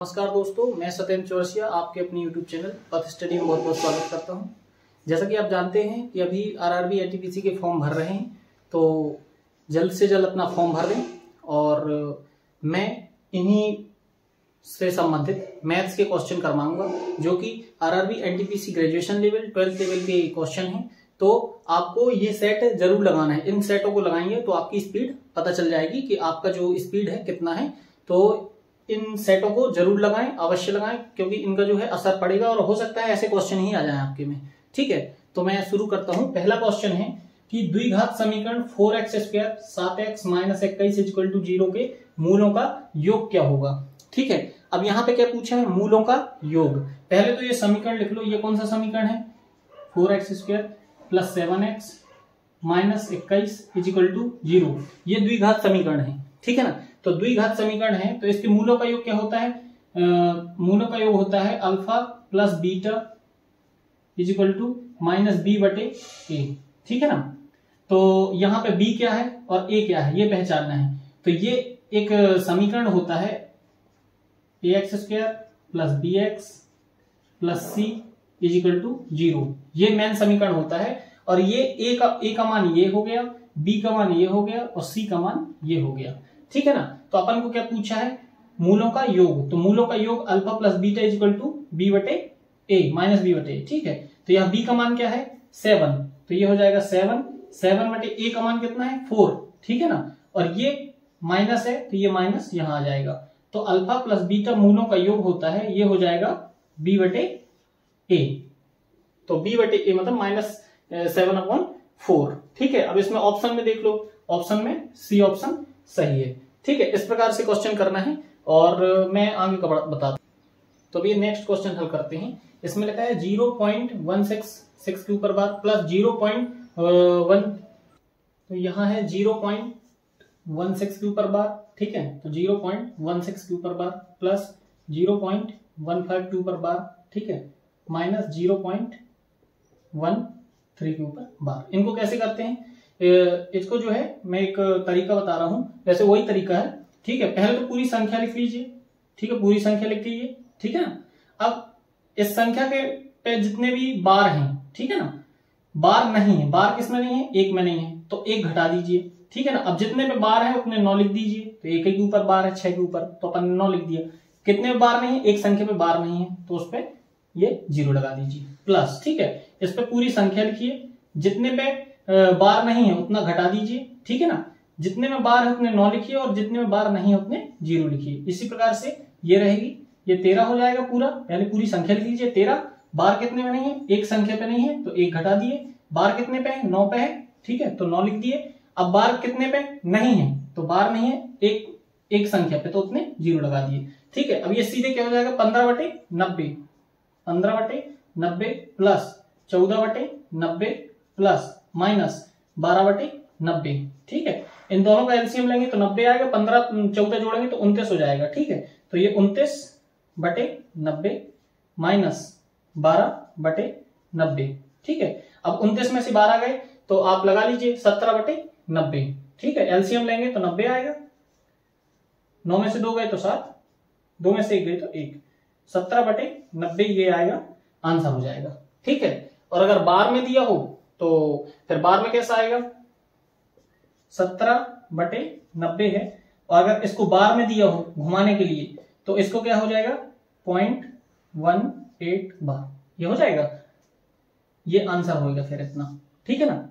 नमस्कार दोस्तों, मैं सत्येंद्र चौरसिया आपके अपने YouTube चैनल पथ स्टडी में बहुत बहुत स्वागत करता हूं। जैसा कि आप जानते हैं कि अभी आरआरबी एनटीपीसी के फॉर्म भर रहे हैं, तो जल्द से जल्द अपना फॉर्म भर दें। और मैं इन्हीं से संबंधित मैथ्स के क्वेश्चन करवाऊंगा, जो कि RRB NTPC graduation level 12th level के क्वेश्चन हैं। तो आपको ये सेट जरूर लगाना है। इन सेटों को लगाएंगे तो आपकी स्पीड पता चल जाएगी कि आपका जो स्पीड है कितना है। तो इन सेटों को जरूर लगाएं, अवश्य लगाएं, क्योंकि इनका जो है असर पड़ेगा और हो सकता है ऐसे क्वेश्चन ही आ जाएं आपके में। ठीक है, तो मैं शुरू करता हूं। पहला क्वेश्चन है कि द्विघात समीकरण 4x² 7x - 21 = 0 के मूलों का योग क्या होगा। ठीक है, अब यहाँ पे क्या पूछा है, मूलों का योग। पहले तो ये समीकरण लिख लो। ये कौन सा समीकरण है, 4x² + 7x - 21 = 0। ये द्विघात समीकरण है। ठीक है ना, तो द्विघात समीकरण है तो इसके मूलों का योग क्या होता है, मूलों का योग होता है अल्फा प्लस बीटा = -b/a। ठीक है ना, तो यहां पे b क्या है और a क्या है ये पहचानना है। तो ये एक समीकरण होता है ax² + bx + c = 0। ये मेन समीकरण होता है। और ये a का मान ये हो गया, b का मान ये हो गया और c का मान ये हो गया। ठीक है ना, तो अपन को क्या पूछा है, मूलों का योग। तो मूलों का योग alpha plus beta = b/a - b/a। ठीक है, तो यहाँ b का मान क्या है, 7, तो ये हो जाएगा 7/a का मान कितना है, 4। ठीक है ना, और ये माइनस है तो ये माइनस यहां आ जाएगा। तो अल्फा प्लस बीटा मूलों का योग होता है, ये हो जाएगा b/a। तो b/a मतलब -7/4। ठीक है, अब इसमें ऑप्शन में देख लो, ऑप्शन में सी ऑप्शन सही है। ठीक है, इस प्रकार से क्वेश्चन करना है और मैं आगे का बता दूं। तो अभी नेक्स्ट क्वेश्चन हल करते हैं। इसमें लिखा है 0.166 बार प्लस 0.1, तो यहाँ है 0.162 बार। ठीक है, तो 0.162 बार प्लस 0.152 बार। ठीक है, माइनस 0.132 बार। इनको कैसे करते हैं, इसको जो है मैं एक तरीका बता रहा हूं, वैसे वही तरीका है। ठीक है, पहले तो पूरी संख्या लिख लीजिए। ठीक है, पूरी संख्या लिख लीजिए। ठीक है ना, अब इस संख्या के पे जितने भी बार हैं, ठीक है ना, बार नहीं है, बार किसमें नहीं है, एक में नहीं है, तो एक घटा दीजिए। ठीक है ना, अब जितने पे बार है उतने 9 लिख दीजिए। तो एक के ऊपर बार है 6 के ऊपर, तो अपन ने 9 लिख दिया। कितने बार नहीं है, एक संख्या पे बार नहीं है, तो उस पर ये 0 लगा दीजिए प्लस। ठीक है, इस पे पूरी संख्या लिखिए, जितने पे बार नहीं है उतना घटा दीजिए। ठीक है ना, जितने में बार है उतने 9 लिखिए और जितने में बार नहीं है उतने 0 लिखिए। इसी प्रकार से ये रहेगी, ये 13 हो जाएगा पूरा। पहले पूरी संख्या लिख लीजिए 13। बार कितने में नहीं है, एक संख्या पे नहीं है तो एक घटा दिए। बार कितने पे है, 9 पे है। ठीक है, तो 9 लिख दिए। अब बार कितने पे नहीं है, तो बार नहीं है एक संख्या पे, तो उतने 0 लगा दिए। ठीक है, अब ये सीधे क्या हो जाएगा, 15/90 15/90 प्लस 14/90 प्लस माइनस 12/90। ठीक है, इन दोनों का एलसीएम लेंगे तो 90 आएगा, 15 14 जोड़ेंगे तो 29 हो जाएगा। ठीक है, तो ये 29/90 माइनस 12/90। ठीक है, अब 29 में से 12 गए तो आप लगा लीजिए 17/90। ठीक है, एलसीएम लेंगे तो 90 आएगा, 9 में से 2 गए तो 7, 2 में से 1 गए तो 1, 17/90 ये आएगा, आंसर हो जाएगा। ठीक है, और अगर बार में दिया हो तो फिर बार में कैसा आएगा, 17/90 है, और अगर इसको बार में दिया हो घुमाने के लिए तो इसको क्या हो जाएगा, 0.18 बार, ये हो जाएगा, ये आंसर होगा फिर इतना। ठीक है ना,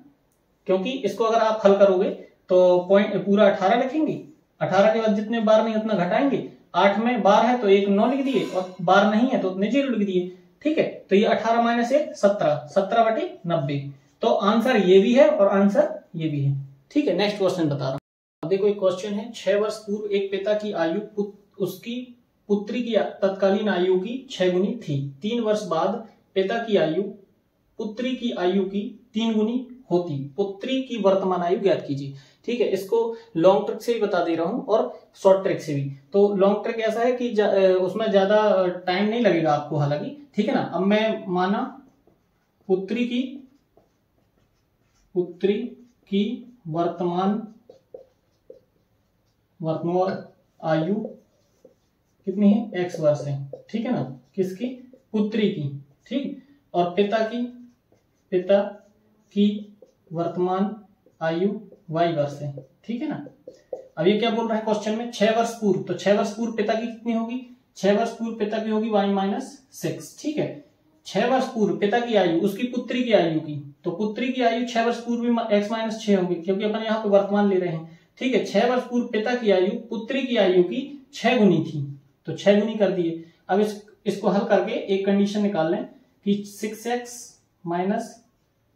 क्योंकि इसको अगर आप हल करोगे तो पॉइंट पूरा 18 लिखेंगे, 18 के बाद जितने बार नहीं उतना घटाएंगे। 8 में बार है तो एक 9 लिख दिए और बार नहीं है तो उतने 0 लिख दिए। ठीक है, तो ये 18 - 1 17, 17/90। तो आंसर ये भी है और आंसर ये भी है। ठीक है, नेक्स्ट क्वेश्चन बता रहा हूं। अब देखो एक क्वेश्चन है, 6 वर्ष पूर्व एक पिता की आयु उसकी पुत्री की तत्कालीन आयु की 6 गुनी थी। 3 वर्ष बाद पिता की आयु पुत्री की आयु की 3 गुनी होती। पुत्री की वर्तमान आयु ज्ञात कीजिए। ठीक है, इसको लॉन्ग ट्रिक से भी बता दे रहा हूं और शॉर्ट ट्रिक से भी। तो लॉन्ग ट्रिक ऐसा है कि उसमें ज्यादा टाइम नहीं लगेगा आपको हालांकि। ठीक है ना, अब मैं माना पुत्री की वर्तमान आयु कितनी है, x वर्ष है, ठीक है ना, किसकी, पुत्री की, ठीक। और पिता की वर्तमान आयु y वर्ष है, ठीक है ना। अब ये क्या बोल रहा है क्वेश्चन में, 6 वर्ष पूर्व, तो 6 वर्ष पूर्व पिता की कितनी होगी, 6 वर्ष पूर्व पिता की होगी y-6, ठीक है। 6 वर्ष पूर्व पिता की आयु उसकी पुत्री की आयु की, तो पुत्री की आयु 6 वर्ष पूर्व भी x-6 होगी, क्योंकि अपन यहाँ पे वर्तमान ले रहे हैं, ठीक है। 6 वर्ष पूर्व पिता की आयु पुत्री की आयु की 6 गुनी थी, तो 6 गुनी कर दिए। अब इसको हल करके एक कंडीशन निकाल लें कि 6x -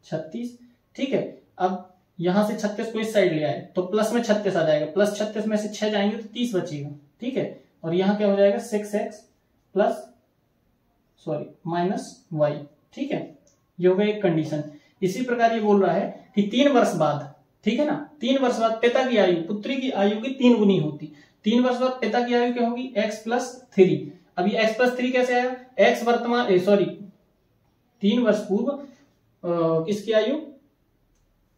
36, ठीक है। अब यहां से 36 को इस साइड ले आए तो प्लस में 36 आ जाएगा, प्लस 36 में से 6 जाएंगे तो 30 बचेगा, ठीक है। और यहाँ क्या हो जाएगा, 6x माइनस y, ठीक है। ये हो गया एक कंडीशन। इसी प्रकार ये बोल रहा है कि 3 वर्ष बाद, ठीक है ना, 3 वर्ष बाद पिता की आयु पुत्री की आयु की 3 गुनी होती। 3 वर्ष बाद पिता की आयु क्या होगी, x+3। अब ये x+3 कैसे आया, x वर्तमान 3 वर्ष पूर्व किसकी आयु,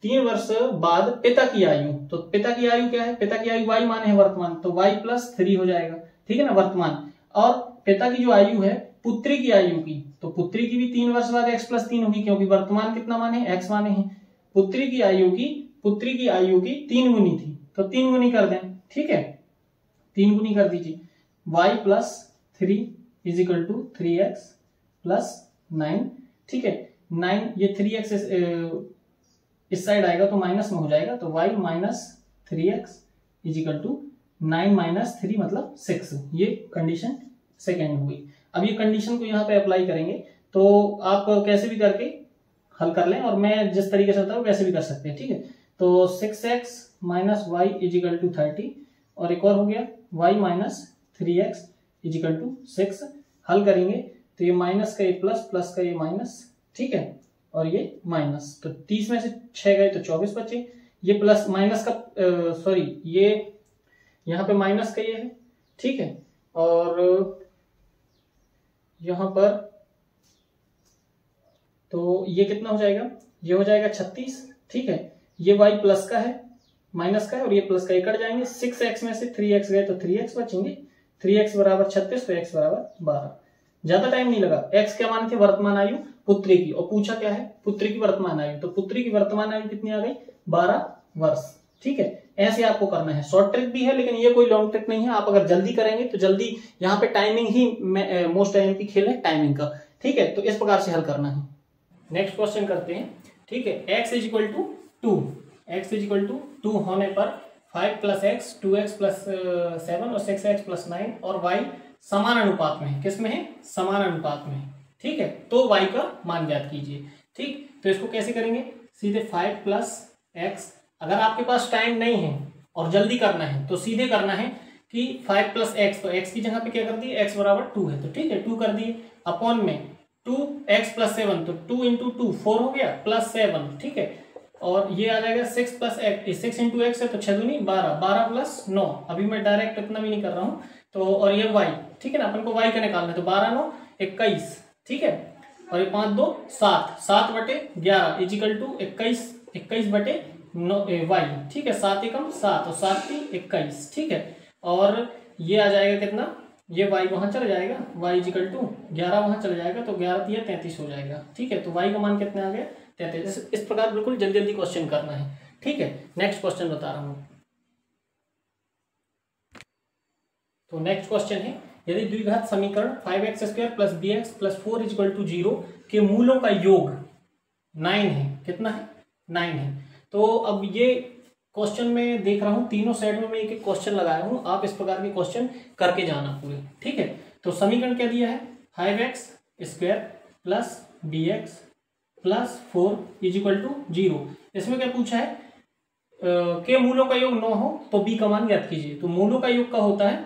3 वर्ष बाद पिता की आयु, तो पिता की आयु क्या है, पिता की आयु y माने है वर्तमान, तो y+3 हो जाएगा, ठीक है ना, वर्तमान। और पिता की जो आयु है पुत्री की आयु की, तो पुत्री की भी 3 वर्ष बाद x+3 होगी, क्योंकि वर्तमान कितना माने, x माने है। पुत्री की आयु की 3 गुनी थी, तो 3 गुनी कर दें, ठीक है, 3 गुनी कर दीजिए। y+3 = 3x+9, ठीक है। 9 ये 3x इस साइड आएगा तो माइनस में हो जाएगा, तो y - 3x = 9 - 3 मतलब 6। ये कंडीशन सेकेंड हुई। अब ये कंडीशन को यहाँ पे अप्लाई करेंगे, तो आप कैसे भी करके हल कर लें, और मैं जिस तरीके से बताऊँ वैसे भी कर सकते हैं, ठीक है। तो 6x - y = 30, और एक और हो गया y - 3x = 6। हल करेंगे तो ये माइनस का ये प्लस, प्लस का ये माइनस, ठीक है, और ये माइनस, तो 30 में से 6 गए तो 24 बचे। ये प्लस माइनस का ये यहाँ पे माइनस का ये है, ठीक है, और यहाँ पर तो ये कितना हो जाएगा, ये हो जाएगा 36, ठीक है। ये y प्लस का है, माइनस का है, और ये प्लस का, ये कट जाएंगे। 6x में से 3x गए तो 3x बचेंगे, 3x = 36, तो x = 12। ज्यादा टाइम नहीं लगा। x क्या मान थे, वर्तमान आयु पुत्री की, और पूछा क्या है, पुत्री की वर्तमान आयु, तो पुत्री की वर्तमान आयु कितनी आ गई, 12 वर्ष, ठीक है। ऐसे आपको करना है, शॉर्ट ट्रिक भी है, लेकिन ये कोई लॉन्ग ट्रिक नहीं है। आप अगर जल्दी करेंगे तो जल्दी, यहाँ पे टाइमिंग ही मोस्ट एमपी खेल है टाइमिंग का, ठीक है। तो इस प्रकार से हल करना है। नेक्स्ट क्वेश्चन करते हैं, ठीक है। x = 2, x = 2 होने पर 5 + x 2x + 7 और 6x + 9 और y समान अनुपात में है, किसमें है, समान अनुपात में है, ठीक है। तो y का मान ज्ञात कीजिए, ठीक। तो इसको कैसे करेंगे, सीधे 5 + x, अगर आपके पास टाइम नहीं है और जल्दी करना है तो सीधे करना है कि 5 + x, तो x की जगह पे क्या कर दिए, x = 2 है, तो ठीक है 2 कर दिए, अपॉन में 2x + 7, तो 2 × 2 4 हो गया, +7, ठीक है। और ये आ जाएगा 6 + x, 6 × x है तो 6 दूनी 12, 12 + 9, अभी मैं डायरेक्ट इतना भी नहीं कर रहा हूँ, तो और ये y, ठीक है ना, अपन को y का निकालना है, तो 12 × 9 = 21, ठीक है। और ये 5 × 2 = 7, 7/11 = 21, 21/9y, ठीक है। 7 × 7 और 7 × 3 = 21, ठीक है। और ये आ जाएगा कितना, ये y वहां चला जाएगा, y = 11 वहां चला जाएगा, तो 11 × 3 = 33 हो जाएगा, ठीक है। तो y का मान कितना आ गया, 33। इस प्रकार बिल्कुल जल्दी जल्दी क्वेश्चन करना है, ठीक है। नेक्स्ट क्वेश्चन बता रहा हूं। तो नेक्स्ट क्वेश्चन है, यदि द्विघात समीकरण 5x² + bx + 4 = 0 के मूलों का योग 9 है, कितना है, 9 है। तो अब ये क्वेश्चन में देख रहा हूं, तीनों साइड में मैं एक एक क्वेश्चन लगाया हूं, आप इस प्रकार के क्वेश्चन करके जाना पूरे, ठीक है। तो समीकरण क्या दिया है, 5x² + bx + 4 = 0। इसमें क्या पूछा है, के मूलों का योग 9 हो तो b का मान ज्ञात कीजिए। तो मूलों का योग का होता है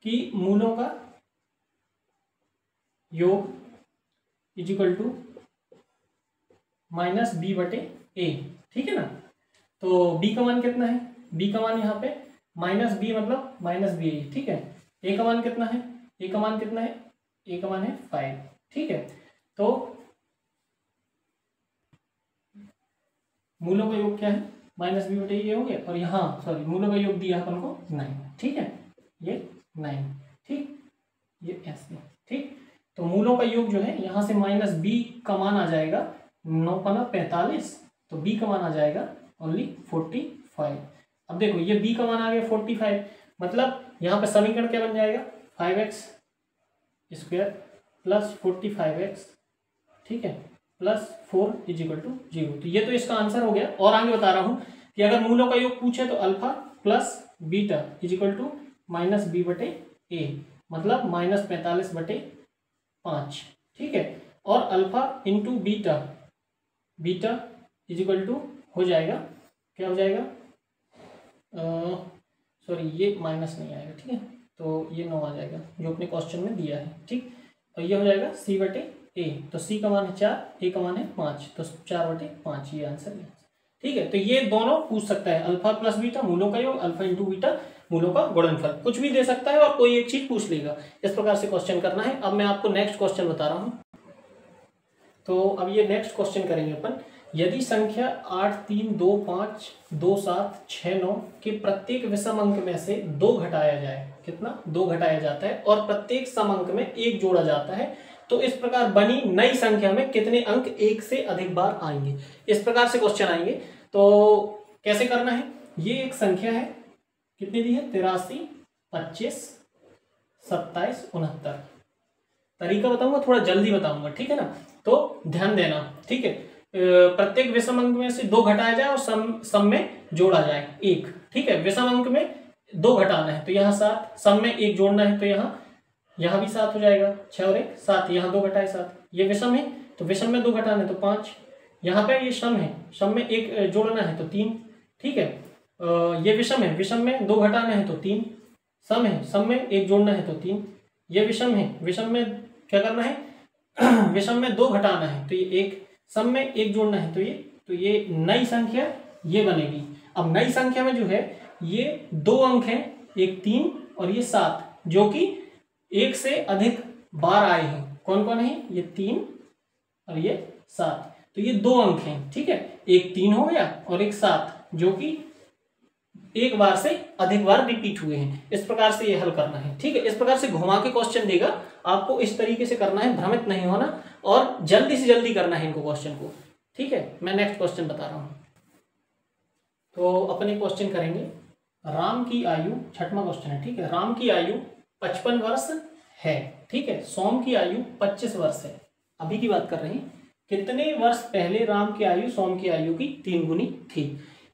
कि मूलों का योग = -b/a, ठीक है ना। तो b का मान कितना है, b का मान यहाँ पे -b मतलब -ba, ठीक है। a का मान कितना है, a का मान कितना है, a का मान है 5, ठीक है। तो मूलों का योग क्या है, -b/a हो गया, और यहाँ मूलों का योग दिया अपन को 9, ठीक है, ये 9, ठीक। ये ऐसे, ठीक। तो मूलों का योग जो है यहाँ से माइनस बी का मान आ जाएगा 9×45, तो बी का मान आ जाएगा ओनली 45। अब देखो ये बी का मान आ गया 45, मतलब यहाँ पे समीकरण क्या बन जाएगा 5x स्क्वायर प्लस 45x, ठीक है, प्लस 4 = 0। तो ये तो इसका आंसर हो गया। और आगे बता रहा हूँ कि अगर मूलों का योग पूछे तो अल्फा प्लस बीटा = -b/a, मतलब -45/5, ठीक है। और अल्फा इंटू बीटा, बीटा = हो जाएगा, क्या हो जाएगा, सॉरी ये माइनस नहीं आएगा, ठीक है, तो ये 9 आ जाएगा जो अपने क्वेश्चन में दिया है, ठीक। और ये हो जाएगा c/a, तो c का मान है 4, a का मान है 5, तो 4/5 ये आंसर है, ठीक है। तो ये दोनों पूछ सकता है, अल्फा प्लस बीटा मूलों का योग, अल्फा इंटू बीटा मूलों का गुणनफल, कुछ भी दे सकता है और कोई एक चीज पूछ लेगा। इस प्रकार से क्वेश्चन करना है। अब मैं आपको नेक्स्ट क्वेश्चन बता रहा हूँ। तो अब ये नेक्स्ट क्वेश्चन करेंगे अपन। यदि संख्या 8, 3, 2, 5, 2, 7, 6, 9 के प्रत्येक विषम अंक में से 2 घटाया जाए, कितना 2 घटाया जाता है, और प्रत्येक सम अंक में 1 जोड़ा जाता है, तो इस प्रकार बनी नई संख्या में कितने अंक 1 से अधिक बार आएंगे। इस प्रकार से क्वेश्चन आएंगे। तो कैसे करना है, ये एक संख्या है, कितनी दी है 83, 25, 27, 69। तरीका बताऊंगा, थोड़ा जल्दी बताऊंगा, ठीक है ना, तो ध्यान देना, ठीक है। प्रत्येक विषम अंक में से 2 घटाया जाए और सम में जोड़ा जाए 1, ठीक है। विषम अंक में 2 घटाना है तो यहाँ 7, सम में 1 जोड़ना है तो यहाँ भी 7 हो जाएगा, 6 और 1 7, यहाँ 2 घटाए 7। ये विषम है तो विषम में 2 घटाना है तो 5, यहाँ पे ये सम है, सम में 1 जोड़ना है तो 3, ठीक है। ये विषम है, विषम में 2 घटाना है तो 3, सम है, सम में 1 जोड़ना है तो 3। ये विषम है, विषम में क्या करना है विषम में 2 घटाना है तो ये 1, सम में 1 जोड़ना है तो ये नई संख्या ये बनेगी। अब नई संख्या में जो है ये 2 अंक हैं, एक 3 और ये 7, जो कि 1 से अधिक बार आए हैं। कौन कौन है, ये 3 और ये 7, तो ये 2 अंक हैं, ठीक है। एक 3 हो गया और एक 7, जो कि 1 बार से अधिक बार रिपीट हुए हैं। इस प्रकार से ये हल करना है, ठीक है। इस प्रकार से घुमा के क्वेश्चन देगा, आपको इस तरीके से करना है, भ्रमित नहीं होना और जल्दी से जल्दी करना है इनको क्वेश्चन को, ठीक है। मैं नेक्स्ट क्वेश्चन बता रहा हूं। तो अपने क्वेश्चन करेंगे, राम की आयु, 6वां क्वेश्चन है, ठीक है। राम की आयु 55 वर्ष है, ठीक है। सोम की आयु 25 वर्ष है। अभी की बात कर रहे हैं, कितने वर्ष पहले राम की आयु सोम की आयु की 3 गुनी थी।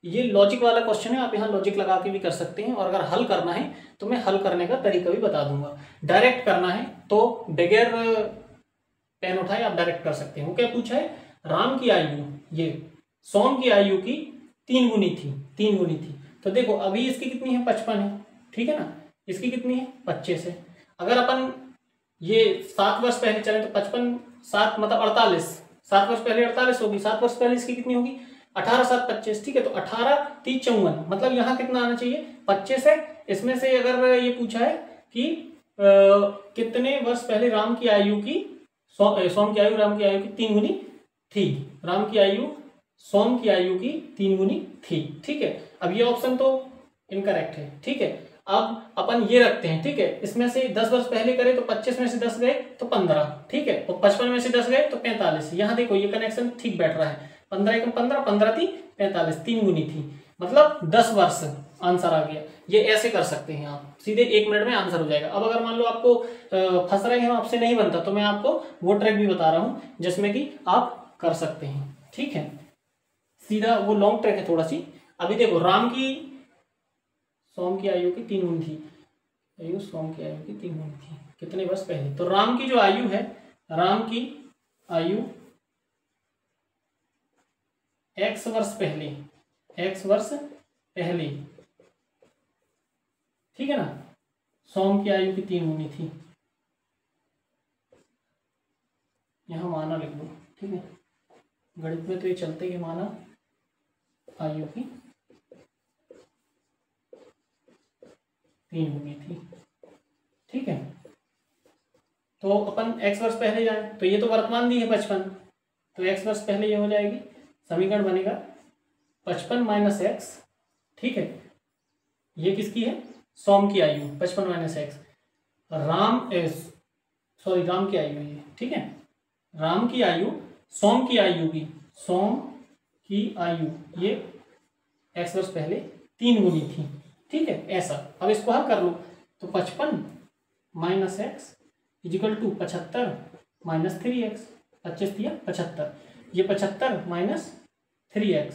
ये लॉजिक वाला क्वेश्चन है, आप यहाँ लॉजिक लगा के भी कर सकते हैं, और अगर हल करना है तो मैं हल करने का तरीका भी बता दूंगा। डायरेक्ट करना है तो बगैर पेन उठाए आप डायरेक्ट कर सकते हैं। वो क्या पूछा है, राम की आयु ये सोम की आयु की 3 गुनी थी, 3 गुनी थी। तो देखो अभी इसकी कितनी है 55 है, ठीक है ना, इसकी कितनी है 25 है। अगर अपन ये 7 वर्ष पहले चले तो 55 7 मतलब 48, 7 वर्ष पहले 48 होगी, 7 वर्ष पहले इसकी कितनी होगी 18 7 25, ठीक है। तो 18 3 54, मतलब यहाँ कितना आना चाहिए 25 है। इसमें से अगर ये पूछा है कि कितने वर्ष पहले राम की आयु की सोम की आयु राम की आयु की 3 गुनी थी, राम की आयु सोम की आयु की 3 गुनी थी, ठीक है। अब ये ऑप्शन तो इनकरेक्ट है, ठीक है। अब अपन ये रखते हैं, ठीक है। इसमें से 10 वर्ष पहले करें तो 25 में से 10 गए तो 15, ठीक है, और 55 में से 10 गए तो 45। यहाँ देखो ये कनेक्शन ठीक बैठ रहा है, 15 एकम 15, 15 3 45, 3 गुनी थी, मतलब 10 वर्ष आंसर आ गया। ये ऐसे कर सकते हैं आप, सीधे 1 मिनट में आंसर हो जाएगा। अब अगर मान लो आपको फंस रहे हैं, आपसे नहीं बनता, तो मैं आपको वो ट्रिक भी बता रहा हूँ जिसमें कि आप कर सकते हैं, ठीक है। सीधा वो लॉन्ग ट्रिक है थोड़ा सी। अभी देखो राम की सोम की आयु की 3 गुनी थी, आयु सोम की आयु की 3 गुनी थी कितने वर्ष पहले। तो राम की जो आयु है, राम की आयु x वर्ष पहले, x वर्ष पहले, ठीक है ना, सोम की आयु की 3 गुनी थी। यहां माना लिख दो, ठीक है। गणित में तो ये चलते कि माना आयु की 3 गुनी थी, ठीक है। तो अपन x वर्ष पहले जाए तो ये तो वर्तमान दी है 55, तो x वर्ष पहले ये हो जाएगी, समीकरण बनेगा 55 माइनस x, ठीक है। ये किसकी है, सोम की आयु 55 minus x, Ram sorry Ram की आयु है ये, ठीक है, राम की आयु सोम की आयु की, सोम की आयु ये x वर्ष पहले 3 गुनी थी, ठीक है ऐसा। अब इसको हल कर लो तो 55 minus x is equal to 75 minus 3x, 25 दिया 75, ये 75 माइनस 3x,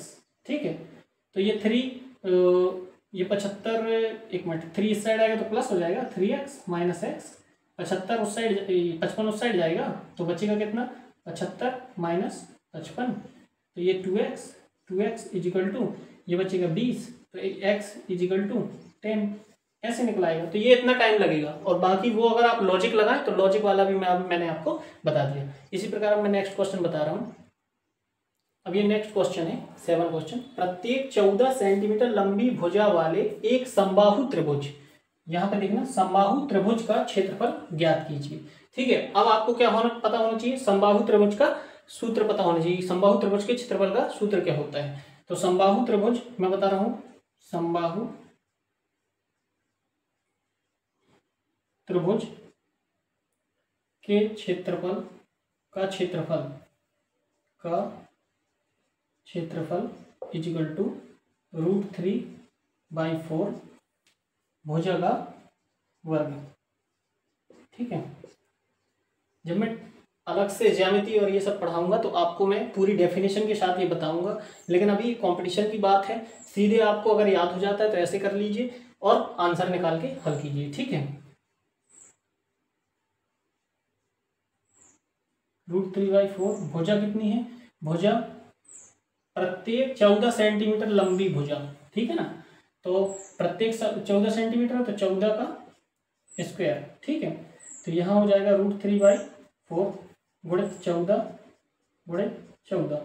ठीक है। तो ये 75, एक मिनट, 3 इस साइड आएगा तो प्लस हो जाएगा 3x माइनस एक्स, 75 उस साइड, 55 उस साइड जाएगा तो बचेगा कितना 75 माइनस 55, तो ये 2x इजिकल टू ये बचेगा 20, तो x इजिकल टू 10 ऐसे निकलाएगा। तो ये इतना टाइम लगेगा, और बाकी वो अगर आप लॉजिक लगाएं तो लॉजिक वाला भी मैंने आपको बता दिया। इसी प्रकार मैं नेक्स्ट क्वेश्चन बता रहा हूँ। अब ये नेक्स्ट क्वेश्चन है 7 क्वेश्चन। प्रत्येक 14 सेंटीमीटर लंबी भुजा वाले एक समबाहु त्रिभुज, यहाँ पे देखना समबाहु त्रिभुज का क्षेत्रफल ज्ञात कीजिए, ठीक है। अब आपको क्या पता होना चाहिए, समबाहु त्रिभुज का सूत्र पता होना चाहिए। समबाहु त्रिभुज के क्षेत्रफल का सूत्र क्या होता है, तो समबाहु त्रिभुज मैं बता रहा हूं, समबाहु त्रिभुज के क्षेत्रफल इजिकल टू √3/4 भुजा का वर्ग, ठीक है। जब मैं अलग से ज्यामिति और ये सब पढ़ाऊंगा तो आपको मैं पूरी डेफिनेशन के साथ ये बताऊंगा, लेकिन अभी कंपटीशन की बात है, सीधे आपको अगर याद हो जाता है तो ऐसे कर लीजिए और आंसर निकाल के हल कीजिए, ठीक है। √3/4 भुजा कितनी है, भुजा प्रत्येक 14 सेंटीमीटर लंबी भुजा, ठीक है ना, तो प्रत्येक 14 सेंटीमीटर तो 14 का स्क्वायर, ठीक है। तो यहाँ हो जाएगा √3/4 गुणित 14,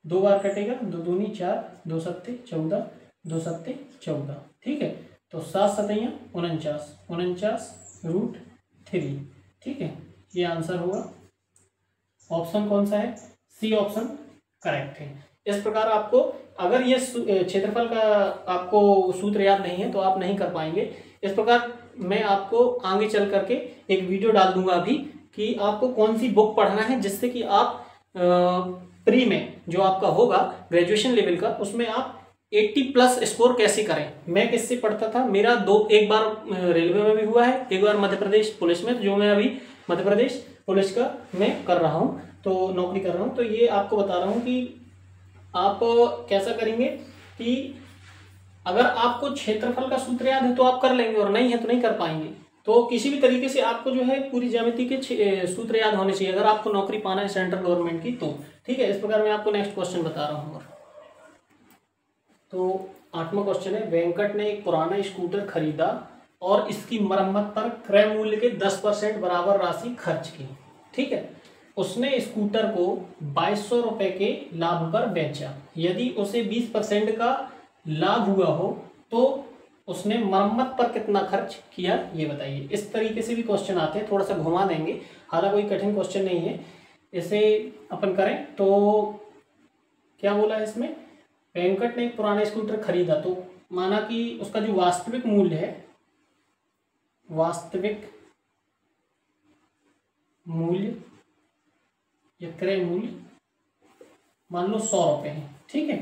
2 बार कटेगा, 2 दूनी 4, 2 सत्ते 14, 2 सत्ते 14, ठीक है। तो 7 सतैया 49 √3, ठीक है। ये आंसर होगा। ऑप्शन कौन सा है, सी ऑप्शन करेक्ट है। इस प्रकार आपको अगर ये क्षेत्रफल का आपको सूत्र याद नहीं है तो आप नहीं कर पाएंगे। इस प्रकार मैं आपको आगे चल करके एक वीडियो डाल दूंगा अभी कि आपको कौन सी बुक पढ़ना है, जिससे कि आप प्री में जो आपका होगा ग्रेजुएशन लेवल का, उसमें आप 80+ स्कोर कैसे करें। मैं किससे पढ़ता था, मेरा एक बार रेलवे में भी हुआ है, एक बार मध्य प्रदेश पुलिस में, जो मैं अभी मध्य प्रदेश पुलिस का मैं कर रहा हूँ, तो नौकरी कर रहा हूँ। तो ये आपको बता रहा हूँ कि आप कैसा करेंगे कि अगर आपको क्षेत्रफल का सूत्र याद है तो आप कर लेंगे, और नहीं है तो नहीं कर पाएंगे। तो किसी भी तरीके से आपको जो है पूरी ज्यामिति के सूत्र याद होने चाहिए अगर आपको नौकरी पाना है सेंट्रल गवर्नमेंट की, तो ठीक है। इस प्रकार मैं आपको नेक्स्ट क्वेश्चन बता रहा हूँ। तो 8वां क्वेश्चन है, वेंकट ने एक पुराना स्कूटर खरीदा और इसकी मरम्मत पर क्रय मूल्य के 10% बराबर राशि खर्च की, ठीक है। उसने स्कूटर को 2200 रुपए के लाभ पर बेचा। यदि उसे 20% का लाभ हुआ हो तो उसने मरम्मत पर कितना खर्च किया, ये बताइए। इस तरीके से भी क्वेश्चन आते हैं, थोड़ा सा घुमा देंगे, हालांकि कोई कठिन क्वेश्चन नहीं है। इसे अपन करें तो क्या बोला है इसमें, वेंकट ने एक पुराना स्कूटर खरीदा, तो माना कि उसका जो वास्तविक मूल्य है, वास्तविक मूल्य या क्रय मूल्य मान लो 100 रुपए है, ठीक है।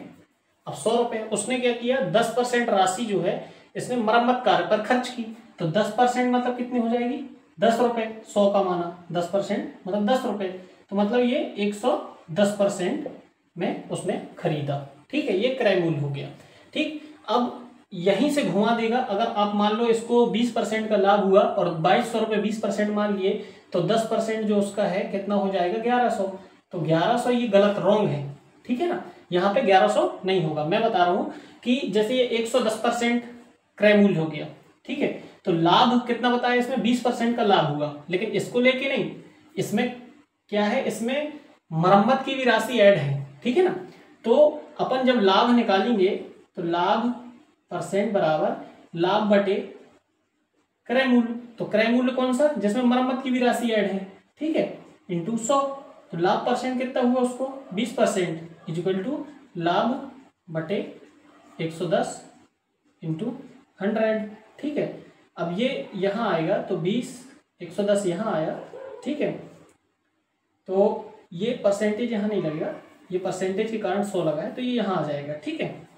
अब 100 रुपए उसने क्या किया, 10% राशि जो है इसने मरम्मत कार्य पर खर्च की, तो 10% मतलब कितनी हो जाएगी, 10 रुपए। 100 का माना 10% मतलब 10 रुपए, तो मतलब ये 110% में उसने खरीदा, ठीक है। ये क्रय मूल्य हो गया, ठीक। अब यहीं से घुमा देगा, अगर आप मान लो इसको 20% का लाभ हुआ और 2200 रुपये 20% मान लिए, तो 10% जो उसका है कितना हो जाएगा, 1100। तो 1100 ये गलत, रॉन्ग है, ठीक है ना। यहाँ पे 1100 नहीं होगा। मैं बता रहा हूँ कि जैसे ये 110% क्रय मूल्य हो गया, ठीक है। तो लाभ कितना बताया इसमें, 20% का लाभ हुआ, लेकिन इसको लेके नहीं, इसमें क्या है, इसमें मरम्मत की भी राशि ऐड है, ठीक है ना। तो अपन जब लाभ निकालेंगे तो लाभ परसेंट बराबर लाभ बटे क्रय मूल्य, तो क्रय मूल्य कौन सा, जिसमें मरम्मत की भी राशि ऐड है, ठीक है, इंटू 100। तो लाभ परसेंट कितना हुआ उसको, 20% इक्वल टू लाभ बटे 110 इंटू 100, ठीक है। अब ये यहाँ आएगा तो 20, 110 यहाँ आया ठीक है। तो ये परसेंटेज यहाँ नहीं लगेगा, ये परसेंटेज के कारण 100 लगा है, तो ये यहाँ आ जाएगा, ठीक है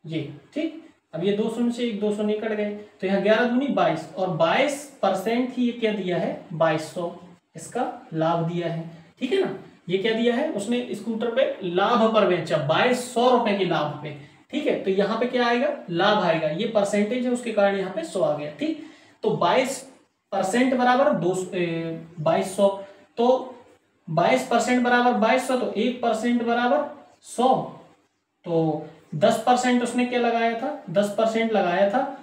ये, ठीक। अब ये 200 से एक 200 निकट गए, तो यहाँ 11 दूनी 22, और 22% ही ये क्या दिया है, 2200 इसका लाभ दिया है, ठीक है ना। ये क्या दिया है, उसने स्कूटर पे लाभ पर बेचा 2200 रुपए के लाभ पे, ठीक है। तो यहाँ पे क्या आएगा, लाभ आएगा, ये परसेंटेज है उसके कारण यहाँ पे 100 आ गया, ठीक। तो 22% बराबर 2200, तो 22% बराबर 2200, तो 1% बराबर 100, तो 10% उसने क्या लगाया था, 10% लगाया था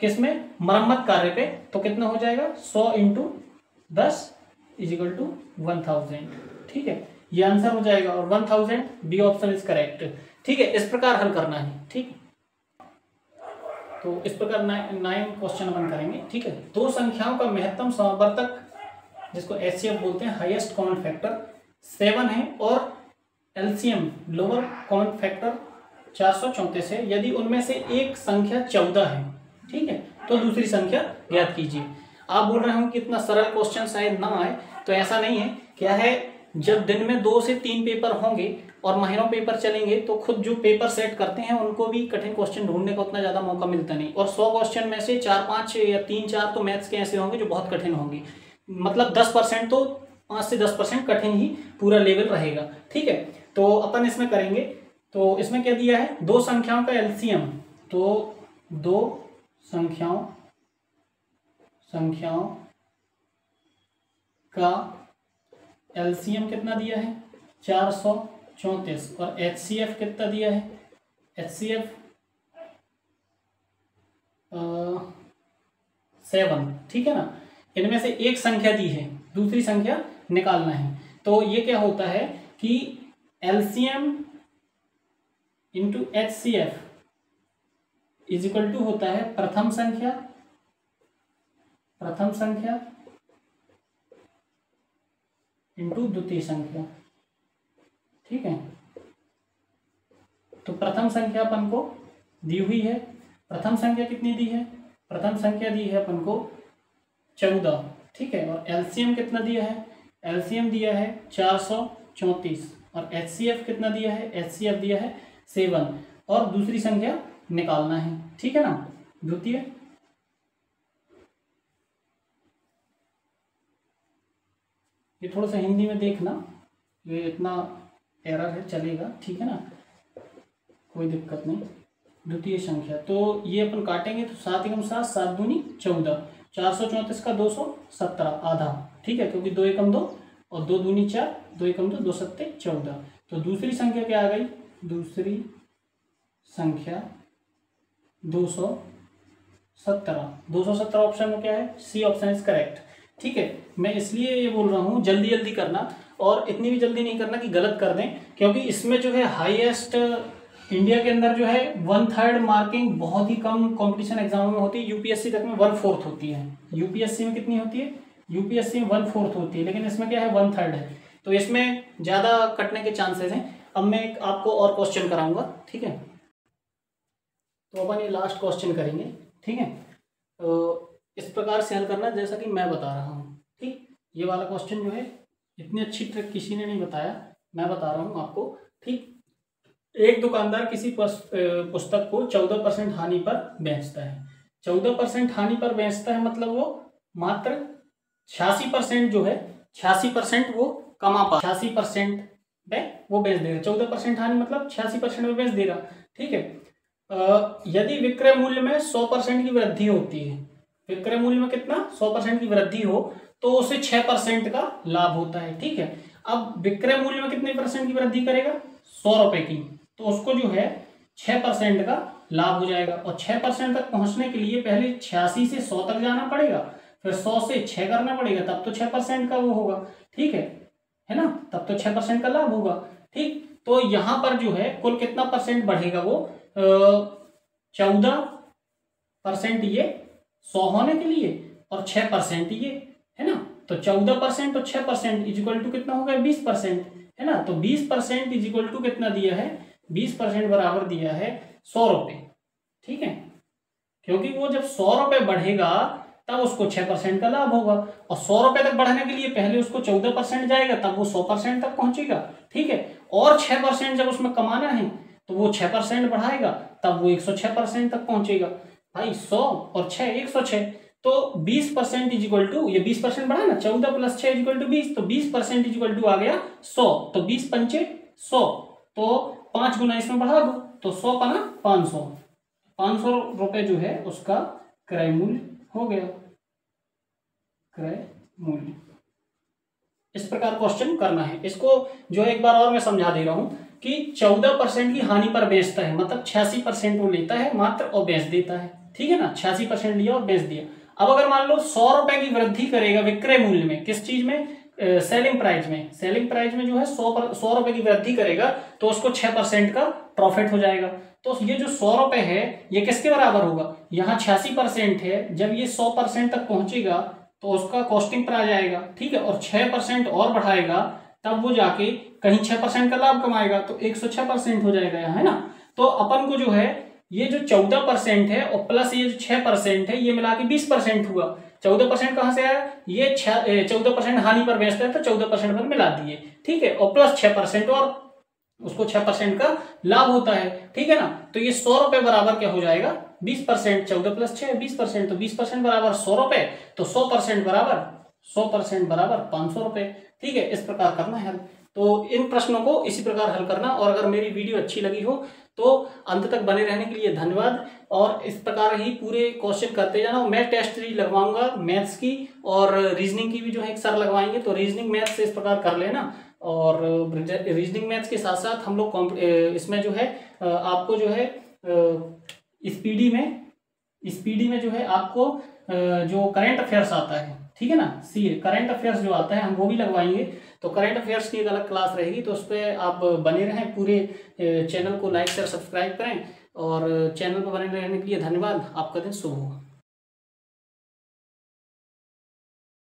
किसमें, मरम्मत कार्य पे, तो कितना हो जाएगा 100 × 10 = 1000, ठीक है। ये आंसर हो जाएगा, और 1000 बी ऑप्शन इज करेक्ट, ठीक है। इस प्रकार हल करना है, ठीक। तो इस प्रकार 9 क्वेश्चन अपन करेंगे, ठीक है। दो संख्याओं का महत्तम समवर्तक जिसको HCF बोलते हैं, हाईएस्ट कॉमन फैक्टर 7 है, और LCM लोअर कॉमन फैक्टर 434 है, यदि उनमें से एक संख्या 14 है, ठीक है, तो दूसरी संख्या ज्ञात कीजिए। आप बोल रहे हो कि इतना सरल क्वेश्चन शायद ना आए, तो ऐसा नहीं है। क्या है, जब दिन में 2 से 3 पेपर होंगे और महीनों पेपर चलेंगे, तो खुद जो पेपर सेट करते हैं उनको भी कठिन क्वेश्चन ढूंढने का उतना ज्यादा मौका मिलता नहीं, और 100 क्वेश्चन में से 4-5 या 3-4 तो मैथ्स के ऐसे होंगे जो बहुत कठिन होंगे, मतलब 10% तो 5 से 10% कठिन ही पूरा लेवल रहेगा, ठीक है। तो अपन इसमें करेंगे, तो इसमें क्या दिया है, दो संख्याओं का LCM, तो दो संख्याओं का LCM कितना दिया है, 434, और HCF कितना दिया है, HCF 7, ठीक है ना। इनमें से एक संख्या दी है, दूसरी संख्या निकालना है। तो ये क्या होता है कि LCM × HCF = होता है प्रथम संख्या × द्वितीय संख्या, ठीक है। तो प्रथम संख्या अपन को दी हुई है, प्रथम संख्या कितनी दी है, प्रथम संख्या दी है अपन को 14, ठीक है। और LCM कितना दिया है, LCM दिया है 434, और HCF कितना दिया है, HCF दिया है 7, और दूसरी संख्या निकालना है, ठीक है ना, द्वितीय। ये थोड़ा सा हिंदी में देखना, ये इतना एरर है, चलेगा, ठीक है ना, कोई दिक्कत नहीं। द्वितीय संख्या, तो ये अपन काटेंगे, तो 7 × 7, 7 दूनी 14, 434 का 217 आधा, ठीक है, क्योंकि 2 × 2 और 2 दूनी 4, 2 × 2 2 7 14। तो दूसरी संख्या क्या आ गई, दूसरी संख्या 217 ऑप्शन में क्या है, सी ऑप्शन इज करेक्ट, ठीक है। मैं इसलिए ये बोल रहा हूँ जल्दी जल्दी करना, और इतनी भी जल्दी नहीं करना कि गलत कर दें, क्योंकि इसमें जो है हाईएस्ट इंडिया के अंदर जो है 1/3 मार्किंग बहुत ही कम कंपटीशन एग्जामों में होती है। यूपीएससी तक में 1/4 होती है, यूपीएससी में कितनी होती है, यूपीएससी में 1/4 होती है, लेकिन इसमें क्या है 1/3 है, तो इसमें ज्यादा कटने के चांसेस हैं। अब मैं आपको और क्वेश्चन कराऊंगा, ठीक है। तो अपन ये लास्ट क्वेश्चन करेंगे, ठीक है। तो इस प्रकार से हल करना जैसा कि मैं बता रहा हूँ, ठीक। ये वाला क्वेश्चन जो है इतनी अच्छी ट्रिक किसी ने नहीं बताया, मैं बता रहा हूँ आपको, ठीक। एक दुकानदार किसी पुस्तक को 14% हानि पर बेचता है, 14% हानि पर बेचता है, मतलब वो मात्र 86% जो है, 86% वो कमा पा, 86% में वो बेच देगा। 14% हानि मतलब 86% में बेच देगा, ठीक है। यदि विक्रय मूल्य में 100% की वृद्धि होती है, विक्रय मूल्य में कितना 100% की वृद्धि हो, तो उसे 6% का लाभ होता है, ठीक है। अब विक्रय मूल्य में कितने % की वृद्धि करेगा, 100 रुपए की, तो उसको जो है 6% का लाभ हो जाएगा। और 6% तक पहुंचने के लिए पहले 86 से 100 तक जाना पड़ेगा, फिर 100 से 6 करना पड़ेगा, तब तो 6% का वो होगा, ठीक है ना, तब तो 6% का लाभ होगा, ठीक। तो यहाँ पर जो है कुल कितना % बढ़ेगा, वो 14% ये 100 होने के लिए, और 6% ये, है ना। तो 14% और 6% = कितना हो गया, 20%, है ना। तो 20% = कितना दिया है, 20% बराबर दिया है 100 रुपए, ठीक है। क्योंकि वो जब 100 रुपए बढ़ेगा तब उसको 6% का लाभ होगा। और 100 रुपए तक बढ़ाने के लिए पहले उसको 14% जाएगा, तब वो 100% तक पहुंचेगा, ठीक है। और 6% जब उसमें कमाना है तो वो 6% बढ़ाएगा, तब वो 106% तक पहुंचेगा। भाई 100 और 6 106, तो 20% इज इक्वल टू, ये 20% बढ़ा ना, 14 + 6 इक्वल टू 20, तो 20% इज इक्वल टू आ गया 100। तो 20 पंचे 100, तो 5 गुना इसमें बढ़ा दो, तो 100 पना 500, 500 रुपए जो है उसका क्रय मूल्य हो गया, क्रय मूल्य। इस प्रकार क्वेश्चन करना है। इसको जो है एक बार और मैं समझा दे रहा हूं कि 14% की हानि पर बेचता है, मतलब 86% वो लेता है मात्र और बेच देता है, ठीक है ना। 86% लिया और बेच दिया। अब अगर मान लो 100 रुपए की वृद्धि करेगा विक्रय मूल्य में, किस चीज में, सेलिंग प्राइस में, सेलिंग प्राइस में जो है 100 रुपए की वृद्धि करेगा तो उसको 6% का प्रॉफिट हो जाएगा। तो ये जो 100 रुपए है ये किसके बराबर होगा, यहाँ 86% है, जब ये 100% तक पहुंचेगा तो उसका कॉस्टिंग पर आ जाएगा, ठीक है। और 6% और बढ़ाएगा तब वो जाके कहीं 6% का लाभ कमाएगा, तो 106% हो जाएगा यहाँ, है ना। तो अपन को जो है ये जो 14% है और प्लस ये जो 6% है, ये मिला के 20% हुआ। 14% कहां से आया, ये 14% हानि पर बेचता है तो 14% पर मिला दिए, ठीक है। और प्लस 6% और उसको 6% का लाभ होता है, ठीक है ना। तो ये 100 रुपए बराबर क्या हो जाएगा, 20%, 14 + 6 20%, तो 20% बराबर 100 रुपए, तो 100% बराबर 500 रुपए, ठीक है। इस प्रकार करना है। तो इन प्रश्नों को इसी प्रकार हल करना। और अगर मेरी वीडियो अच्छी लगी हो तो अंत तक बने रहने के लिए धन्यवाद। और इस प्रकार ही पूरे क्वेश्चन करते जाना। मैं टेस्ट सीरीज लगवाऊंगा मैथ्स की, और रीजनिंग की भी जो है एक सर लगवाएंगे, तो रीजनिंग मैथ्स से इस प्रकार कर लेना। और रीजनिंग मैथ्स के साथ साथ हम लोग इसमें जो है आपको जो है स्पीडी में जो है आपको जो करंट अफेयर्स आता है, ठीक है ना, सीए करंट अफेयर्स जो आता है हम वो भी लगवाएंगे। तो करंट अफेयर्स की एक अलग क्लास रहेगी, तो उस पर आप बने रहें। पूरे चैनल को लाइक शेयर सब्सक्राइब करें, और चैनल पर बने रहने के लिए धन्यवाद। आपका दिन शुभ हो।